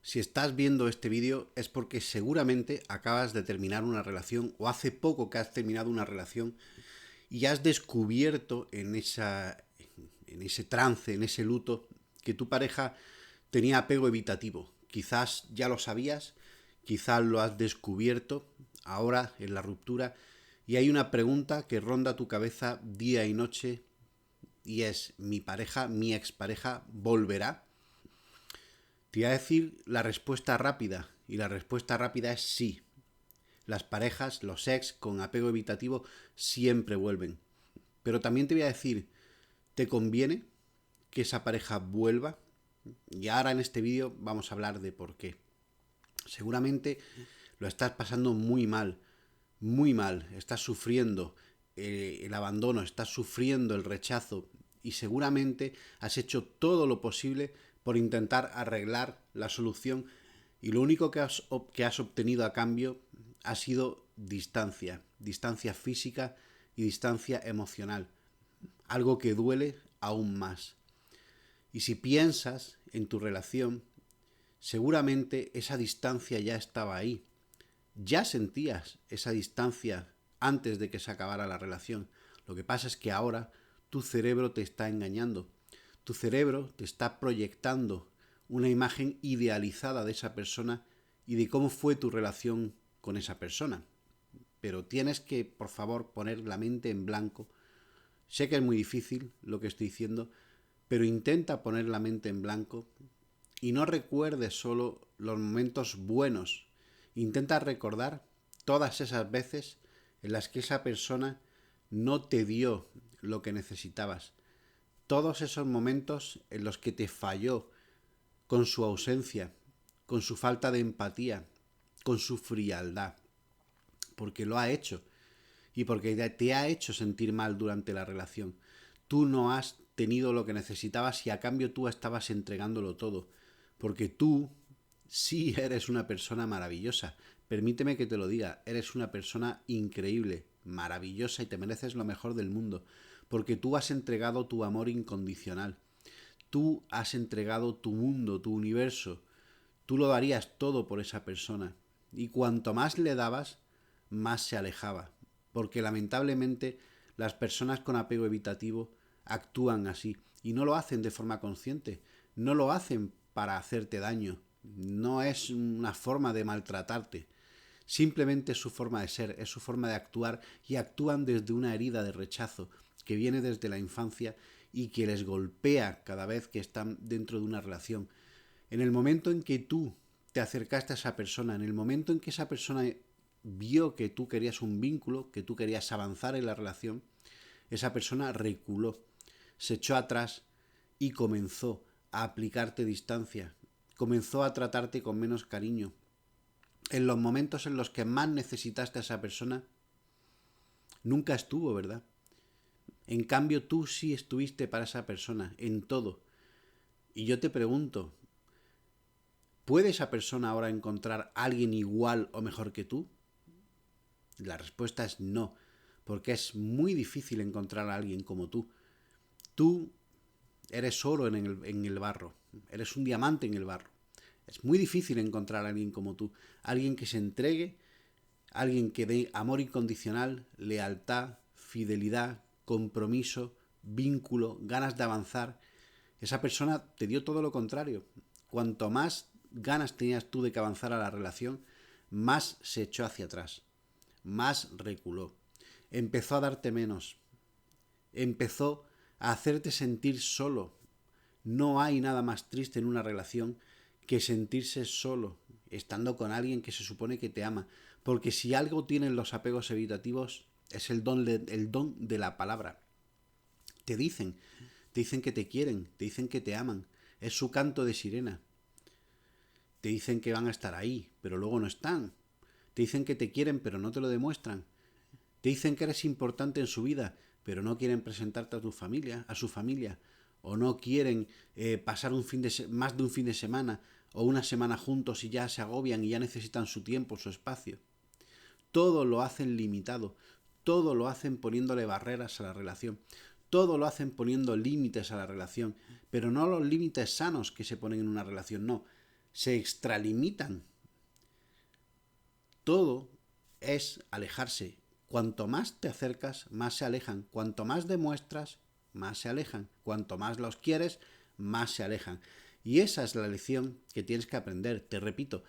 Si estás viendo este vídeo es porque seguramente acabas de terminar una relación o hace poco que has terminado una relación y has descubierto en ese trance, en ese luto, que tu pareja tenía apego evitativo. Quizás ya lo sabías, quizás lo has descubierto ahora en la ruptura y hay una pregunta que ronda tu cabeza día y noche y es: ¿mi pareja, mi expareja, volverá? Te voy a decir la respuesta rápida, y la respuesta rápida es sí. Las parejas, los ex con apego evitativo siempre vuelven. Pero también te voy a decir, ¿te conviene que esa pareja vuelva? Y ahora en este vídeo vamos a hablar de por qué. Seguramente lo estás pasando muy mal, muy mal. Estás sufriendo el abandono, estás sufriendo el rechazo y seguramente has hecho todo lo posible por intentar arreglar la solución y lo único que has obtenido a cambio ha sido distancia, distancia física y distancia emocional, algo que duele aún más. Y si piensas en tu relación, seguramente esa distancia ya estaba ahí. Ya sentías esa distancia antes de que se acabara la relación. Lo que pasa es que ahora tu cerebro te está engañando. Tu cerebro te está proyectando una imagen idealizada de esa persona y de cómo fue tu relación con esa persona. Pero tienes que, por favor, poner la mente en blanco. Sé que es muy difícil lo que estoy diciendo, pero intenta poner la mente en blanco y no recuerdes solo los momentos buenos. Intenta recordar todas esas veces en las que esa persona no te dio lo que necesitabas. Todos esos momentos en los que te falló con su ausencia, con su falta de empatía, con su frialdad. Porque lo ha hecho y porque te ha hecho sentir mal durante la relación. Tú no has tenido lo que necesitabas y a cambio tú estabas entregándolo todo. Porque tú sí eres una persona maravillosa. Permíteme que te lo diga, eres una persona increíble, maravillosa y te mereces lo mejor del mundo. Porque tú has entregado tu amor incondicional. Tú has entregado tu mundo, tu universo. Tú lo darías todo por esa persona. Y cuanto más le dabas, más se alejaba. Porque lamentablemente las personas con apego evitativo actúan así. Y no lo hacen de forma consciente. No lo hacen para hacerte daño. No es una forma de maltratarte. Simplemente es su forma de ser, es su forma de actuar y actúan desde una herida de rechazo que viene desde la infancia y que les golpea cada vez que están dentro de una relación. En el momento en que tú te acercaste a esa persona, en el momento en que esa persona vio que tú querías un vínculo, que tú querías avanzar en la relación, esa persona reculó, se echó atrás y comenzó a aplicarte distancia, comenzó a tratarte con menos cariño. En los momentos en los que más necesitaste a esa persona, nunca estuvo, ¿verdad? En cambio, tú sí estuviste para esa persona, en todo. Y yo te pregunto, ¿puede esa persona ahora encontrar a alguien igual o mejor que tú? La respuesta es no, porque es muy difícil encontrar a alguien como tú. Tú eres oro en el barro, eres un diamante en el barro. Es muy difícil encontrar a alguien como tú, alguien que se entregue, alguien que dé amor incondicional, lealtad, fidelidad, compromiso, vínculo, ganas de avanzar. Esa persona te dio todo lo contrario. Cuanto más ganas tenías tú de que avanzara la relación, más se echó hacia atrás, más reculó. Empezó a darte menos, empezó a hacerte sentir solo. No hay nada más triste en una relación que sentirse solo, estando con alguien que se supone que te ama. Porque si algo tienen los apegos evitativos es el don de la palabra. Te dicen que te quieren, te dicen que te aman. Es su canto de sirena. Te dicen que van a estar ahí, pero luego no están. Te dicen que te quieren, pero no te lo demuestran. Te dicen que eres importante en su vida, pero no quieren presentarte a tu familia, a su familia, o no quieren pasar más de un fin de semana o una semana juntos y ya se agobian y ya necesitan su tiempo, su espacio. Todo lo hacen limitado, todo lo hacen poniéndole barreras a la relación, todo lo hacen poniendo límites a la relación, pero no los límites sanos que se ponen en una relación, no, se extralimitan. Todo es alejarse. Cuanto más te acercas, más se alejan. Cuanto más demuestras, más se alejan. Cuanto más los quieres, más se alejan. Y esa es la lección que tienes que aprender. Te repito,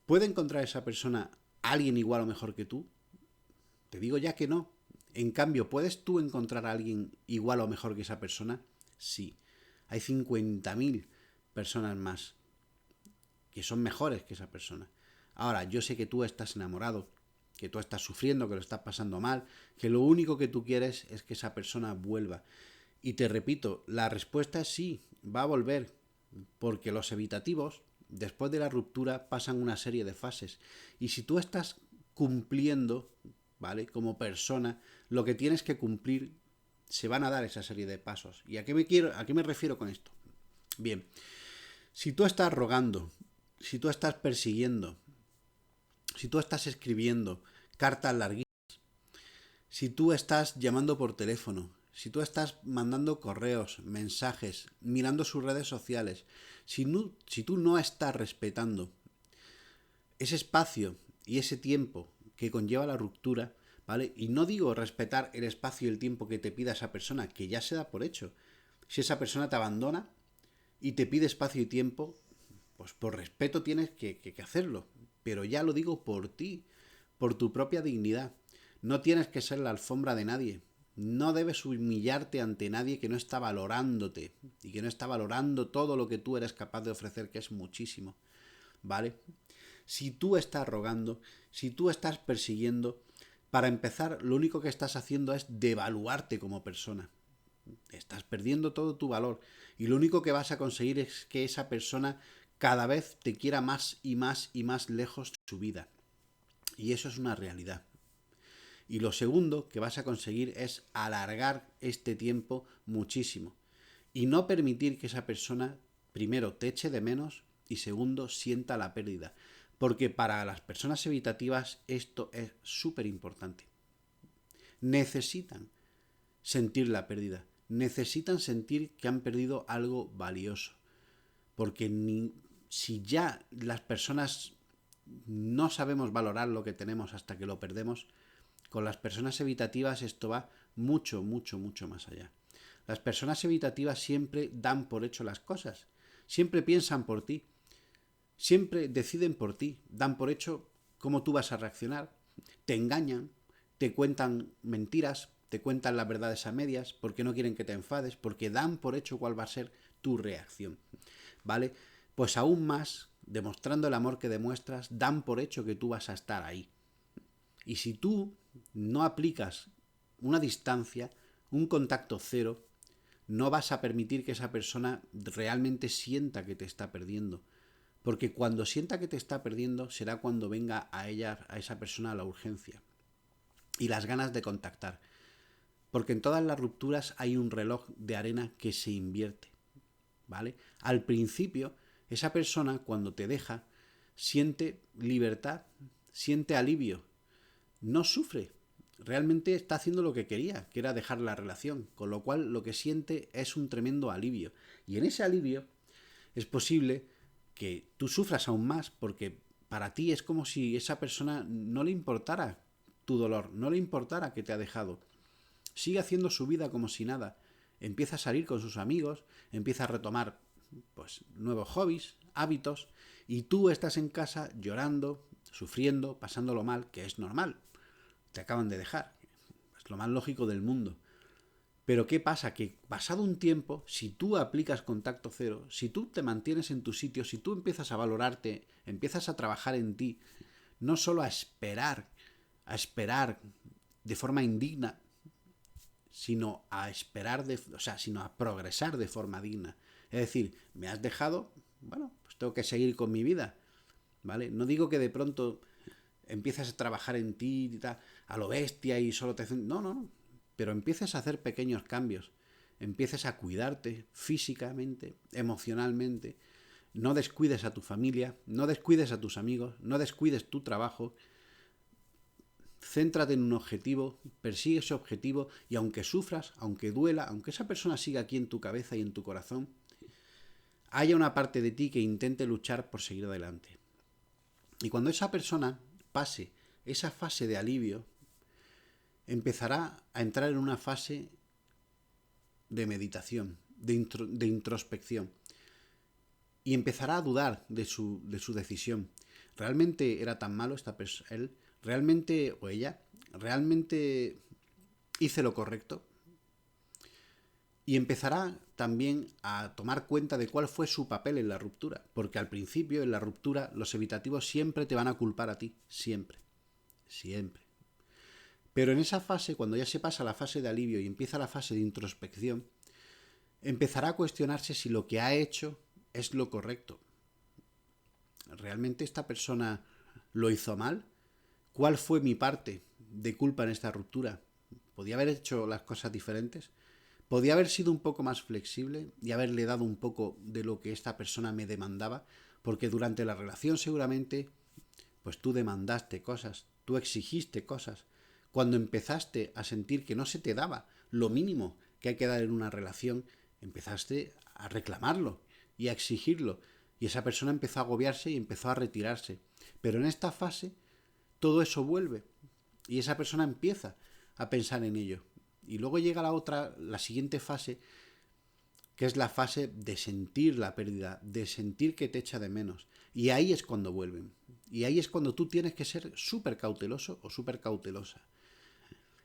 ¿puede encontrar esa persona alguien igual o mejor que tú? Te digo ya que no. En cambio, ¿puedes tú encontrar a alguien igual o mejor que esa persona? Sí. Hay 50.000 personas más que son mejores que esa persona. Ahora, yo sé que tú estás enamorado, que tú estás sufriendo, que lo estás pasando mal, que lo único que tú quieres es que esa persona vuelva. Y te repito, la respuesta es sí, va a volver, porque los evitativos, después de la ruptura, pasan una serie de fases. Y si tú estás cumpliendo, ¿vale? Como persona, lo que tienes que cumplir, se van a dar esa serie de pasos. ¿Y a qué me refiero con esto? Bien, si tú estás rogando, si tú estás persiguiendo, si tú estás escribiendo cartas larguísimas, si tú estás llamando por teléfono, si tú estás mandando correos, mensajes, mirando sus redes sociales, si tú no estás respetando ese espacio y ese tiempo que conlleva la ruptura, ¿vale? Y no digo respetar el espacio y el tiempo que te pida esa persona, que ya se da por hecho. Si esa persona te abandona y te pide espacio y tiempo, pues por respeto tienes que hacerlo. Pero ya lo digo por ti, por tu propia dignidad. No tienes que ser la alfombra de nadie. No debes humillarte ante nadie que no está valorándote y que no está valorando todo lo que tú eres capaz de ofrecer, que es muchísimo. ¿Vale? Si tú estás rogando, si tú estás persiguiendo, para empezar, lo único que estás haciendo es devaluarte como persona. Estás perdiendo todo tu valor y lo único que vas a conseguir es que esa persona cada vez te quiera más y más y más lejos de su vida. Y eso es una realidad. Y lo segundo que vas a conseguir es alargar este tiempo muchísimo. Y no permitir que esa persona, primero, te eche de menos y segundo, sienta la pérdida. Porque para las personas evitativas esto es súper importante. Necesitan sentir la pérdida. Necesitan sentir que han perdido algo valioso. Porque si ya las personas no sabemos valorar lo que tenemos hasta que lo perdemos, con las personas evitativas esto va mucho, mucho, mucho más allá. Las personas evitativas siempre dan por hecho las cosas, siempre piensan por ti, siempre deciden por ti, dan por hecho cómo tú vas a reaccionar, te engañan, te cuentan mentiras, te cuentan las verdades a medias, porque no quieren que te enfades, porque dan por hecho cuál va a ser tu reacción. ¿Vale? Pues aún más, demostrando el amor que demuestras, dan por hecho que tú vas a estar ahí. Y si tú no aplicas una distancia, un contacto cero, no vas a permitir que esa persona realmente sienta que te está perdiendo. Porque cuando sienta que te está perdiendo será cuando venga a esa persona, la urgencia y las ganas de contactar. Porque en todas las rupturas hay un reloj de arena que se invierte. ¿Vale? Al principio, esa persona cuando te deja siente libertad, siente alivio, no sufre. Realmente está haciendo lo que quería, que era dejar la relación, con lo cual lo que siente es un tremendo alivio. Y en ese alivio es posible que tú sufras aún más porque para ti es como si esa persona no le importara tu dolor, no le importara que te ha dejado. Sigue haciendo su vida como si nada. Empieza a salir con sus amigos, empieza a retomar pues nuevos hobbies, hábitos, y tú estás en casa llorando, sufriendo, pasándolo mal, que es normal. Te acaban de dejar. Es lo más lógico del mundo. Pero ¿qué pasa? Que pasado un tiempo, si tú aplicas contacto cero, si tú te mantienes en tu sitio, si tú empiezas a valorarte, empiezas a trabajar en ti, no solo a esperar de forma indigna, sino a esperar, sino a progresar de forma digna. Es decir, me has dejado, bueno, pues tengo que seguir con mi vida, ¿vale? No digo que de pronto empiezas a trabajar en ti a lo bestia y solo te... No, no, no. Pero empieces a hacer pequeños cambios. Empieces a cuidarte físicamente, emocionalmente. No descuides a tu familia, no descuides a tus amigos, no descuides tu trabajo. Céntrate en un objetivo, persigue ese objetivo y aunque sufras, aunque duela, aunque esa persona siga aquí en tu cabeza y en tu corazón, haya una parte de ti que intente luchar por seguir adelante. Y cuando esa persona pase esa fase de alivio, empezará a entrar en una fase de meditación, de introspección, y empezará a dudar de su decisión. ¿Realmente era tan malo él? ¿Realmente, o ella, realmente hice lo correcto? Y empezará también a tomar cuenta de cuál fue su papel en la ruptura. Porque al principio, en la ruptura, los evitativos siempre te van a culpar a ti. Siempre. Siempre. Pero en esa fase, cuando ya se pasa la fase de alivio y empieza la fase de introspección, empezará a cuestionarse si lo que ha hecho es lo correcto. ¿Realmente esta persona lo hizo mal? ¿Cuál fue mi parte de culpa en esta ruptura? ¿Podía haber hecho las cosas diferentes? ¿Podía haber sido un poco más flexible y haberle dado un poco de lo que esta persona me demandaba? Porque durante la relación seguramente, pues tú demandaste cosas, tú exigiste cosas. Cuando empezaste a sentir que no se te daba lo mínimo que hay que dar en una relación, empezaste a reclamarlo y a exigirlo. Y esa persona empezó a agobiarse y empezó a retirarse. Pero en esta fase todo eso vuelve y esa persona empieza a pensar en ello. Y luego llega la siguiente fase, que es la fase de sentir la pérdida, de sentir que te echa de menos. Y ahí es cuando vuelven. Y ahí es cuando tú tienes que ser súper cauteloso o súper cautelosa.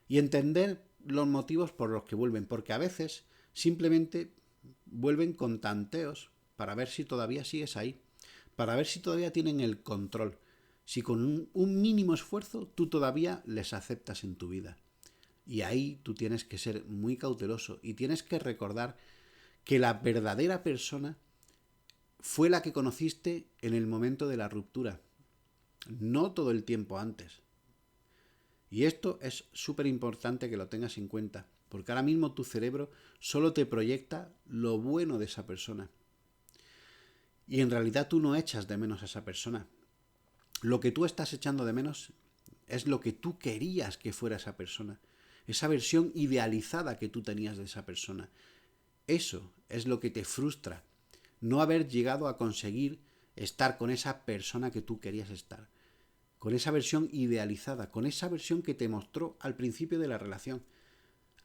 Y entender los motivos por los que vuelven. Porque a veces simplemente vuelven con tanteos para ver si todavía sigues ahí. Para ver si todavía tienen el control. Si con un mínimo esfuerzo tú todavía les aceptas en tu vida. Y ahí tú tienes que ser muy cauteloso y tienes que recordar que la verdadera persona fue la que conociste en el momento de la ruptura, no todo el tiempo antes. Y esto es súper importante que lo tengas en cuenta, porque ahora mismo tu cerebro solo te proyecta lo bueno de esa persona. Y en realidad tú no echas de menos a esa persona. Lo que tú estás echando de menos es lo que tú querías que fuera esa persona. Esa versión idealizada que tú tenías de esa persona. Eso es lo que te frustra. No haber llegado a conseguir estar con esa persona que tú querías estar. Con esa versión idealizada. Con esa versión que te mostró al principio de la relación.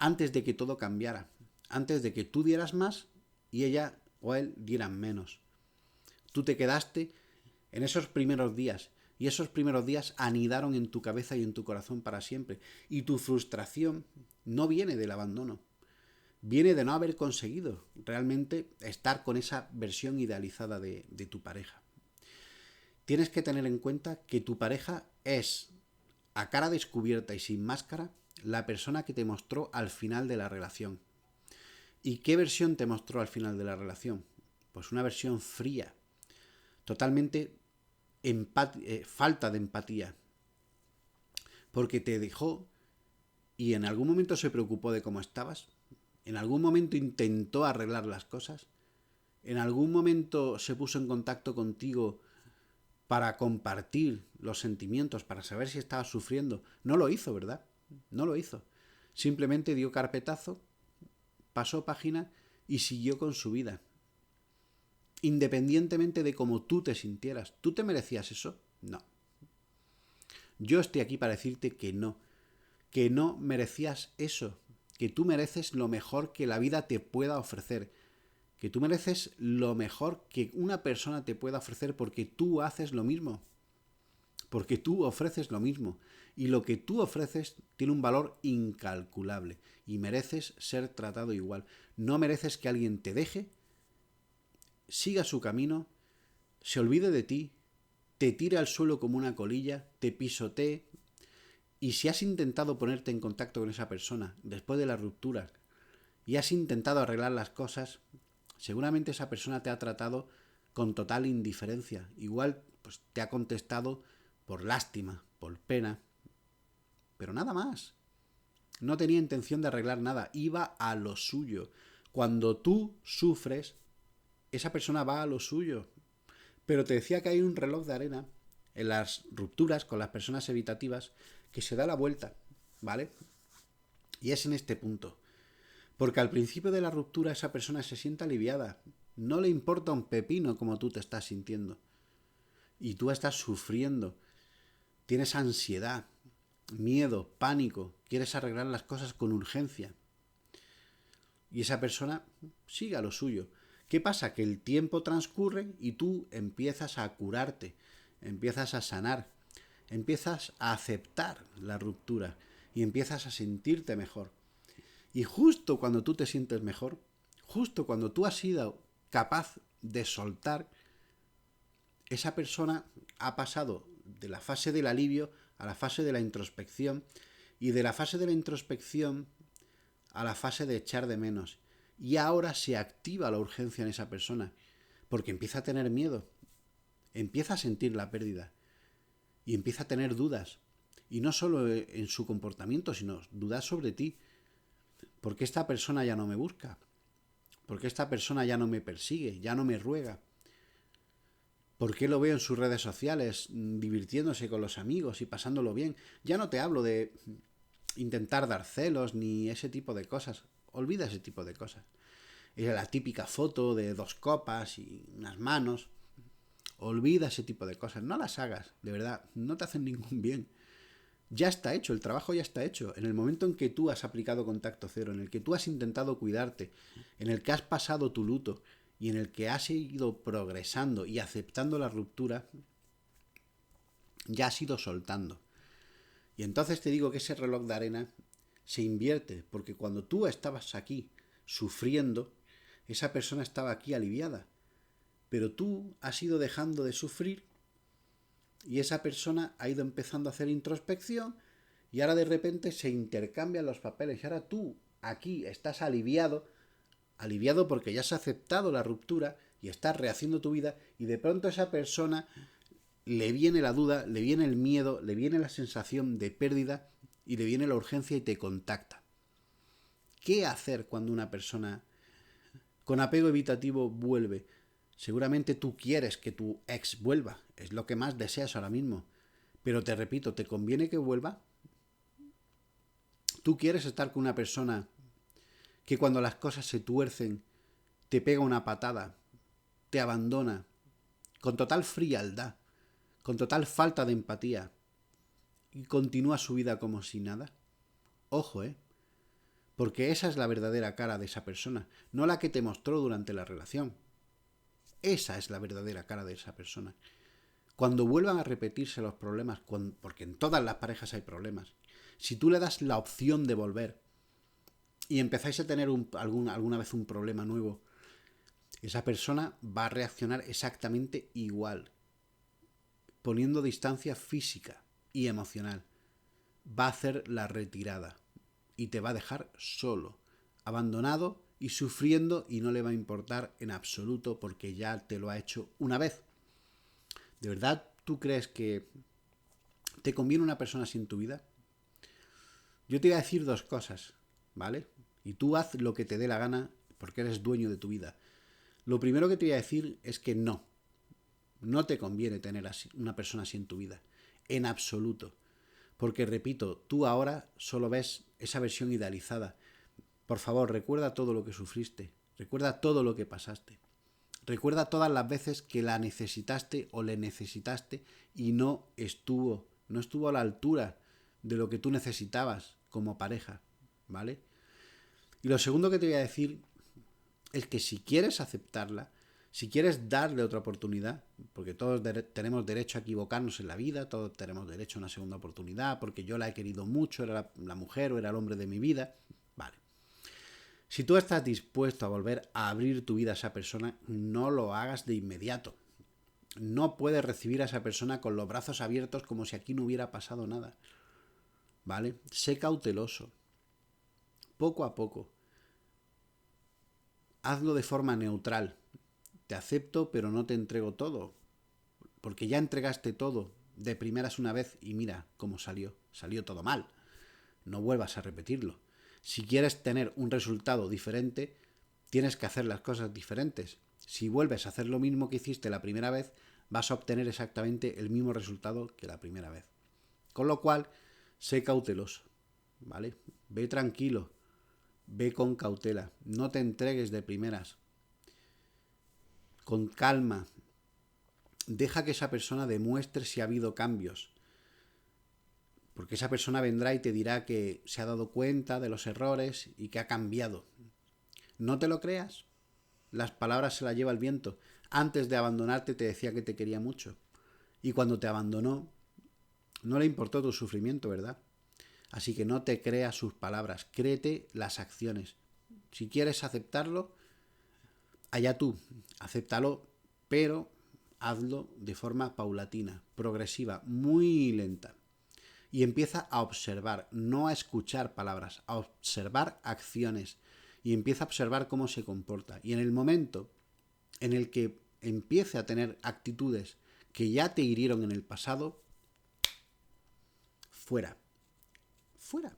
Antes de que todo cambiara. Antes de que tú dieras más y ella o él dieran menos. Tú te quedaste en esos primeros días. Y esos primeros días anidaron en tu cabeza y en tu corazón para siempre. Y tu frustración no viene del abandono. Viene de no haber conseguido realmente estar con esa versión idealizada de tu pareja. Tienes que tener en cuenta que tu pareja es, a cara descubierta y sin máscara, la persona que te mostró al final de la relación. ¿Y qué versión te mostró al final de la relación? Pues una versión fría, totalmente falta de empatía, porque te dejó y en algún momento se preocupó de cómo estabas, en algún momento intentó arreglar las cosas, en algún momento se puso en contacto contigo para compartir los sentimientos, para saber si estabas sufriendo. No lo hizo, ¿verdad? No lo hizo. Simplemente dio carpetazo, pasó página y siguió con su vida. Independientemente de cómo tú te sintieras. ¿Tú te merecías eso? No. Yo estoy aquí para decirte que no merecías eso, que tú mereces lo mejor que la vida te pueda ofrecer, que tú mereces lo mejor que una persona te pueda ofrecer porque tú haces lo mismo, porque tú ofreces lo mismo y lo que tú ofreces tiene un valor incalculable y mereces ser tratado igual. No mereces que alguien te deje, siga su camino, se olvide de ti, te tire al suelo como una colilla, te pisotee. Y si has intentado ponerte en contacto con esa persona después de la ruptura y has intentado arreglar las cosas, seguramente esa persona te ha tratado con total indiferencia. Igual pues, te ha contestado por lástima, por pena, pero nada más. No tenía intención de arreglar nada, iba a lo suyo. Cuando tú sufres, esa persona va a lo suyo. Pero te decía que hay un reloj de arena en las rupturas con las personas evitativas que se da la vuelta, ¿vale? Y es en este punto. Porque al principio de la ruptura esa persona se siente aliviada. No le importa un pepino como tú te estás sintiendo. Y tú estás sufriendo. Tienes ansiedad, miedo, pánico. Quieres arreglar las cosas con urgencia. Y esa persona sigue a lo suyo. ¿Qué pasa? Que el tiempo transcurre y tú empiezas a curarte, empiezas a sanar, empiezas a aceptar la ruptura y empiezas a sentirte mejor. Y justo cuando tú te sientes mejor, justo cuando tú has sido capaz de soltar, esa persona ha pasado de la fase del alivio a la fase de la introspección y de la fase de la introspección a la fase de echar de menos. Y ahora se activa la urgencia en esa persona, porque empieza a tener miedo, empieza a sentir la pérdida y empieza a tener dudas. Y no solo en su comportamiento, sino dudas sobre ti. ¿Por qué esta persona ya no me busca? ¿Por qué esta persona ya no me persigue, ya no me ruega? ¿Por qué lo veo en sus redes sociales divirtiéndose con los amigos y pasándolo bien? Ya no te hablo de intentar dar celos ni ese tipo de cosas. Olvida ese tipo de cosas. Era la típica foto de 2 copas y unas manos. Olvida ese tipo de cosas. No las hagas, de verdad. No te hacen ningún bien. Ya está hecho, el trabajo ya está hecho. En el momento en que tú has aplicado contacto cero, en el que tú has intentado cuidarte, en el que has pasado tu luto y en el que has ido progresando y aceptando la ruptura, ya has ido soltando. Y entonces te digo que ese reloj de arena se invierte, porque cuando tú estabas aquí sufriendo, esa persona estaba aquí aliviada. Pero tú has ido dejando de sufrir y esa persona ha ido empezando a hacer introspección y ahora de repente se intercambian los papeles. Y ahora tú aquí estás aliviado, aliviado porque ya has aceptado la ruptura y estás rehaciendo tu vida y de pronto a esa persona le viene la duda, le viene el miedo, le viene la sensación de pérdida y le viene la urgencia y te contacta. ¿Qué hacer cuando una persona con apego evitativo vuelve? Seguramente tú quieres que tu ex vuelva, es lo que más deseas ahora mismo. Pero te repito, ¿te conviene que vuelva? ¿Tú quieres estar con una persona que cuando las cosas se tuercen te pega una patada, te abandona, con total frialdad, con total falta de empatía y continúa su vida como si nada? Ojo, porque esa es la verdadera cara de esa persona, no la que te mostró durante la relación. Esa es la verdadera cara de esa persona. Cuando vuelvan a repetirse los problemas, porque en todas las parejas hay problemas, si tú le das la opción de volver y empezáis a tener alguna vez un problema nuevo, esa persona va a reaccionar exactamente igual, poniendo distancia física y emocional. Va a hacer la retirada y te va a dejar solo, abandonado y sufriendo y no le va a importar en absoluto porque ya te lo ha hecho una vez. ¿De verdad tú crees que te conviene una persona así en tu vida? Yo te voy a decir 2 cosas, ¿vale? Y tú haz lo que te dé la gana porque eres dueño de tu vida. Lo primero que te voy a decir es que no te conviene tener una persona así en tu vida, en absoluto. Porque, repito, tú ahora solo ves esa versión idealizada. Por favor, recuerda todo lo que sufriste, recuerda todo lo que pasaste. Recuerda todas las veces que la necesitaste o le necesitaste y no estuvo a la altura de lo que tú necesitabas como pareja, ¿vale? Y lo segundo que te voy a decir es que si quieres aceptarla, si quieres darle otra oportunidad, porque todos tenemos derecho a equivocarnos en la vida, todos tenemos derecho a una segunda oportunidad, porque yo la he querido mucho, era la mujer o era el hombre de mi vida, vale. Si tú estás dispuesto a volver a abrir tu vida a esa persona, no lo hagas de inmediato. No puedes recibir a esa persona con los brazos abiertos como si aquí no hubiera pasado nada. ¿Vale? Sé cauteloso. Poco a poco. Hazlo de forma neutral. Te acepto, pero no te entrego todo. Porque ya entregaste todo de primeras una vez y mira cómo salió. Salió todo mal. No vuelvas a repetirlo. Si quieres tener un resultado diferente, tienes que hacer las cosas diferentes. Si vuelves a hacer lo mismo que hiciste la primera vez, vas a obtener exactamente el mismo resultado que la primera vez. Con lo cual, sé cauteloso, ¿vale? Ve tranquilo, ve con cautela, no te entregues de primeras. con calma. Deja que esa persona demuestre si ha habido cambios. Porque esa persona vendrá y te dirá que se ha dado cuenta de los errores y que ha cambiado. No te lo creas. Las palabras se las lleva el viento. Antes de abandonarte te decía que te quería mucho. Y cuando te abandonó, no le importó tu sufrimiento, ¿verdad? Así que no te creas sus palabras, créete las acciones. Si quieres aceptarlo, allá tú, acéptalo, pero hazlo de forma paulatina, progresiva, muy lenta. Y empieza a observar, no a escuchar palabras, a observar acciones. Y empieza a observar cómo se comporta. Y en el momento en el que empiece a tener actitudes que ya te hirieron en el pasado, fuera. Fuera.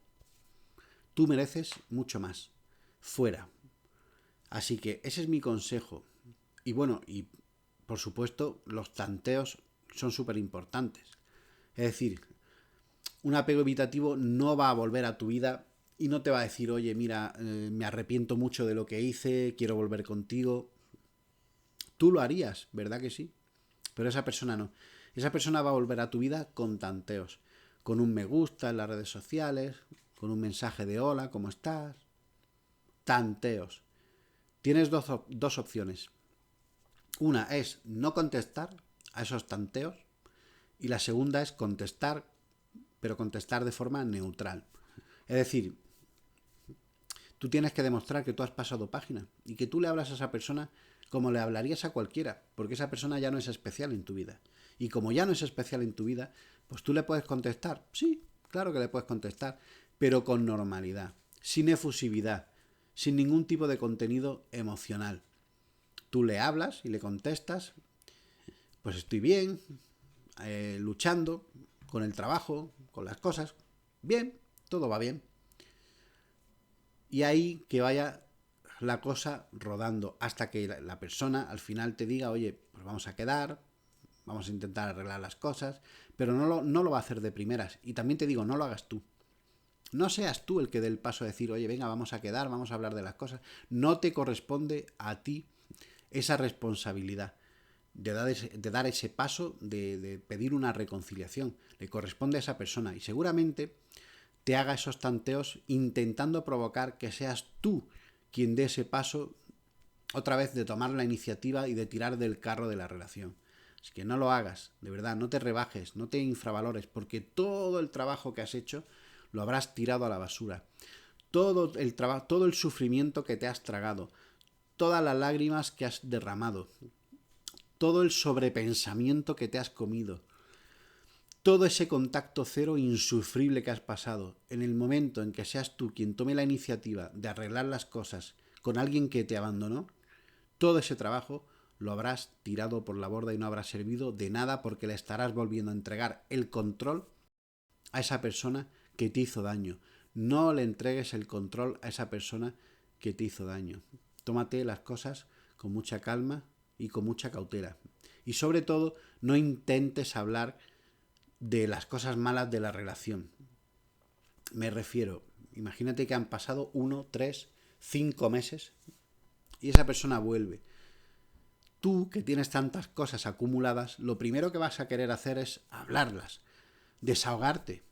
Tú mereces mucho más. Fuera. Así que ese es mi consejo. Y bueno, y por supuesto, los tanteos son súper importantes. Es decir, un apego evitativo no va a volver a tu vida y no te va a decir, oye, mira, me arrepiento mucho de lo que hice, quiero volver contigo. Tú lo harías, ¿verdad que sí? Pero esa persona no. Esa persona va a volver a tu vida con tanteos. Con un me gusta en las redes sociales, con un mensaje de hola, ¿cómo estás? Tanteos. Tienes dos opciones. Una es no contestar a esos tanteos y la segunda es contestar, pero contestar de forma neutral. Es decir, tú tienes que demostrar que tú has pasado página y que tú le hablas a esa persona como le hablarías a cualquiera, porque esa persona ya no es especial en tu vida. Y como ya no es especial en tu vida, pues tú le puedes contestar. Sí, claro que le puedes contestar, pero con normalidad, sin efusividad, sin ningún tipo de contenido emocional. Tú le hablas y le contestas, pues estoy bien, luchando con el trabajo, con las cosas, bien, todo va bien. Y ahí que vaya la cosa rodando hasta que la persona al final te diga, oye, pues vamos a quedar, vamos a intentar arreglar las cosas, pero no lo va a hacer de primeras. Y también te digo, no lo hagas tú. No seas tú el que dé el paso a decir, oye, venga, vamos a quedar, vamos a hablar de las cosas. No te corresponde a ti esa responsabilidad de dar ese paso, de pedir una reconciliación. Le corresponde a esa persona y seguramente te haga esos tanteos intentando provocar que seas tú quien dé ese paso otra vez de tomar la iniciativa y de tirar del carro de la relación. Así que no lo hagas, de verdad, no te rebajes, no te infravalores, porque todo el trabajo que has hecho lo habrás tirado a la basura. Todo el sufrimiento que te has tragado, todas las lágrimas que has derramado, todo el sobrepensamiento que te has comido, todo ese contacto cero insufrible que has pasado, en el momento en que seas tú quien tome la iniciativa de arreglar las cosas con alguien que te abandonó, todo ese trabajo lo habrás tirado por la borda y no habrá servido de nada porque le estarás volviendo a entregar el control a esa persona que te hizo daño. No le entregues el control a esa persona que te hizo daño. Tómate las cosas con mucha calma y con mucha cautela. Y sobre todo, no intentes hablar de las cosas malas de la relación. Me refiero, imagínate que han pasado 1, 3, 5 meses y esa persona vuelve. Tú, que tienes tantas cosas acumuladas, lo primero que vas a querer hacer es hablarlas, desahogarte,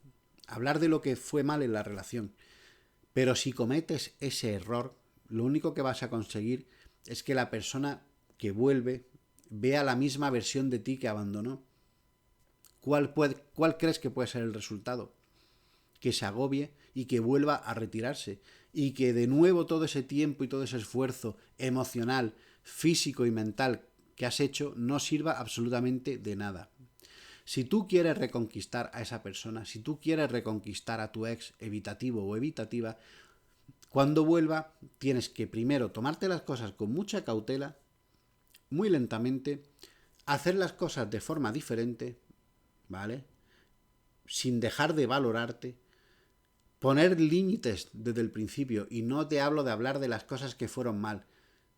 hablar de lo que fue mal en la relación. Pero si cometes ese error, lo único que vas a conseguir es que la persona que vuelve vea la misma versión de ti que abandonó. ¿Cuál crees que puede ser el resultado? Que se agobie y que vuelva a retirarse. Y que de nuevo todo ese tiempo y todo ese esfuerzo emocional, físico y mental que has hecho no sirva absolutamente de nada. Si tú quieres reconquistar a esa persona, si tú quieres reconquistar a tu ex evitativo o evitativa, cuando vuelva tienes que primero tomarte las cosas con mucha cautela, muy lentamente, hacer las cosas de forma diferente, ¿vale? Sin dejar de valorarte, poner límites desde el principio, y no te hablo de hablar de las cosas que fueron mal,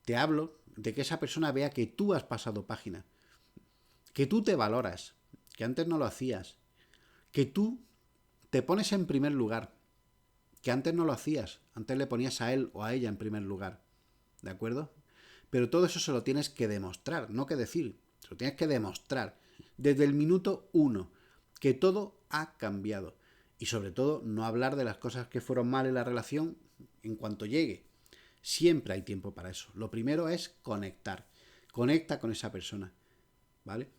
te hablo de que esa persona vea que tú has pasado página, que tú te valoras, que antes no lo hacías, que tú te pones en primer lugar, que antes no lo hacías, antes le ponías a él o a ella en primer lugar, ¿de acuerdo? Pero todo eso se lo tienes que demostrar, no que decir, se lo tienes que demostrar desde el minuto 1, que todo ha cambiado. Y sobre todo, no hablar de las cosas que fueron mal en la relación en cuanto llegue. Siempre hay tiempo para eso. Lo primero es conectar. Conecta con esa persona, ¿vale?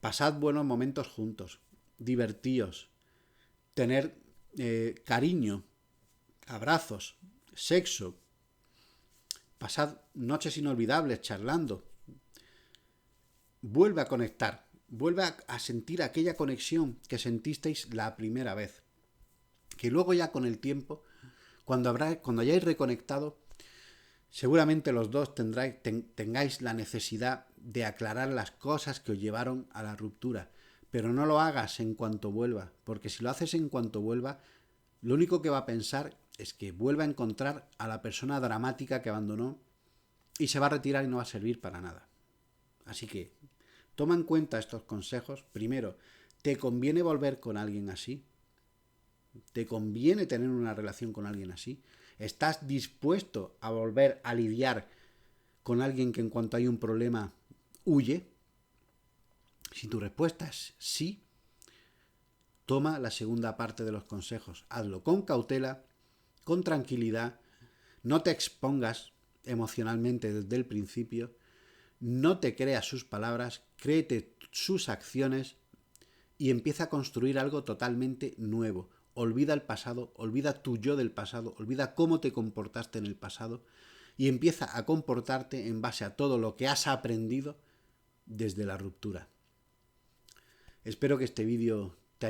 Pasad buenos momentos juntos, divertíos, tener cariño, abrazos, sexo, pasad noches inolvidables charlando. Vuelve a conectar, vuelve a sentir aquella conexión que sentisteis la primera vez. Que luego ya con el tiempo, cuando hayáis reconectado, seguramente los dos tengáis la necesidad de aclarar las cosas que os llevaron a la ruptura. Pero no lo hagas en cuanto vuelva, porque si lo haces en cuanto vuelva, lo único que va a pensar es que vuelva a encontrar a la persona dramática que abandonó y se va a retirar y no va a servir para nada. Así que toma en cuenta estos consejos. Primero, ¿te conviene volver con alguien así? ¿Te conviene tener una relación con alguien así? ¿Estás dispuesto a volver a lidiar con alguien que en cuanto hay un problema huye? Si tu respuesta es sí, toma la segunda parte de los consejos. Hazlo con cautela, con tranquilidad, no te expongas emocionalmente desde el principio, no te creas sus palabras, créete sus acciones y empieza a construir algo totalmente nuevo. Olvida el pasado, olvida tu yo del pasado, olvida cómo te comportaste en el pasado y empieza a comportarte en base a todo lo que has aprendido desde la ruptura. Espero que este vídeo te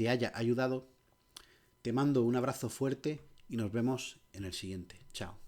haya ayudado. Te mando un abrazo fuerte y nos vemos en el siguiente. Chao.